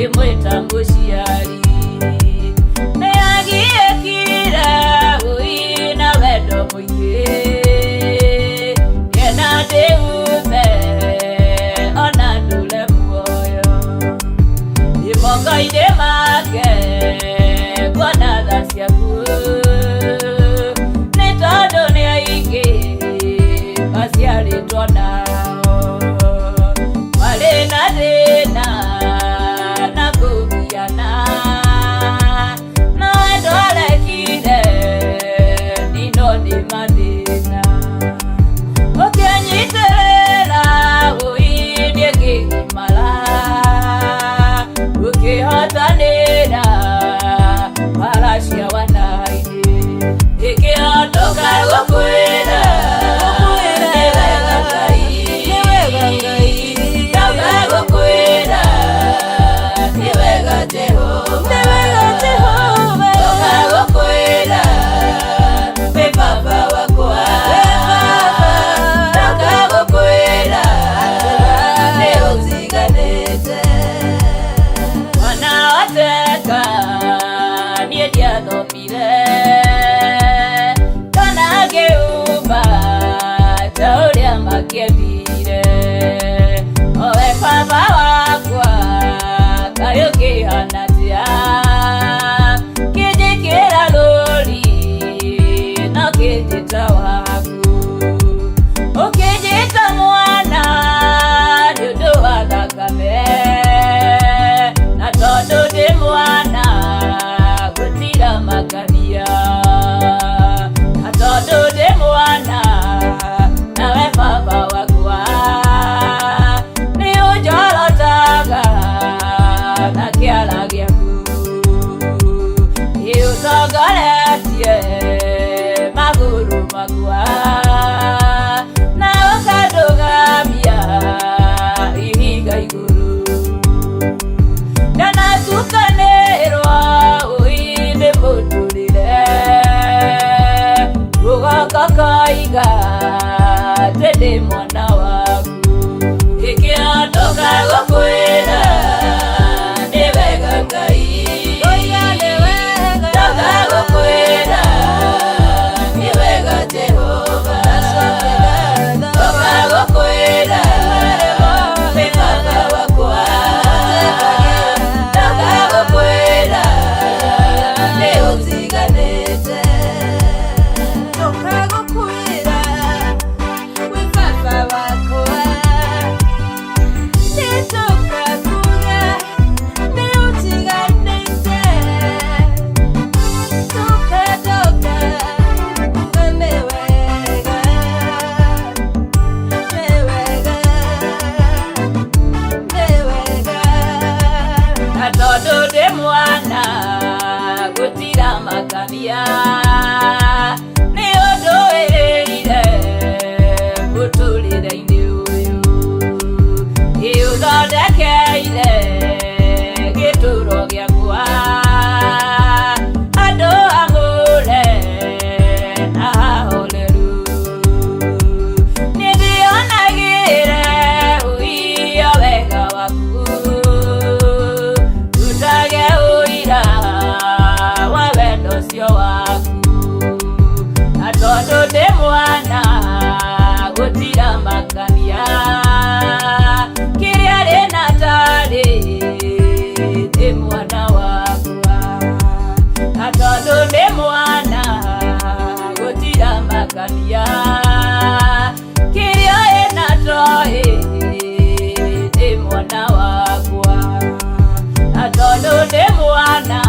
ngimwita muciari niagie kira uina wendo muingi yena ndiume ona ndule muoyo imongo-ini make kuona tha ciaku nĩ tondũ nĩ aingĩ maciarĩtwo nao marĩ na thĩna na kũgiana no ndwarekire nino nĩ mathĩna ũkĩnyitĩrĩra ũini ngĩgimara ũkĩhotanĩra mbara cia wana-inĩ ĩkĩhotoka gũkwĩra owe baba wakwa kayo kĩhanatia kĩnjĩkĩra rũri no kĩnjĩta waku ũkĩnjĩta mwana nĩ ũndũ wa thakame na tondũ ndĩ mwana gũtira makania na tondũ ndĩ mwana nawe baba wakwa nĩ ũnjorotaga na kĩara gĩaku nĩũtongoretie magũrũ makwa na ũkandũgamia ihinga igũrũ ndanatukanĩrwo ũini mũtũrĩre rũgongo koiga ndĩ mwana waku ĩkĩhotoka gũkwĩra nĩ wega Ngai ndoka gũkwĩra nĩ wega Jehova ndoka gũkwĩra nĩ baba wakwa ndoka gũkwĩra nĩ ũtiganĩte ndoka gũkwĩra wĩ baba wakwa nĩndoka kuga nĩ ũtiganĩte ndoka kuga nĩ wega na tondũ ndĩ mwana gũtira makania nĩ ũndũ wĩrĩire mũtũrĩre-inĩ ũyũ nĩũthondekeire gĩtũũro gĩakwa andũ amũre na hahoreru nĩndĩonagĩre ũiyo wega waku tutage ũira wa wendo ũcio waku na tondũ ndĩ mwana gũtira makania kĩrĩa rĩ na tarĩ ndĩ mwana wakwa na tondũ ndĩ mwana gũtira makania kĩrĩa ĩna toĩ ndĩ mwana wakwa na tondũ ndĩ mwana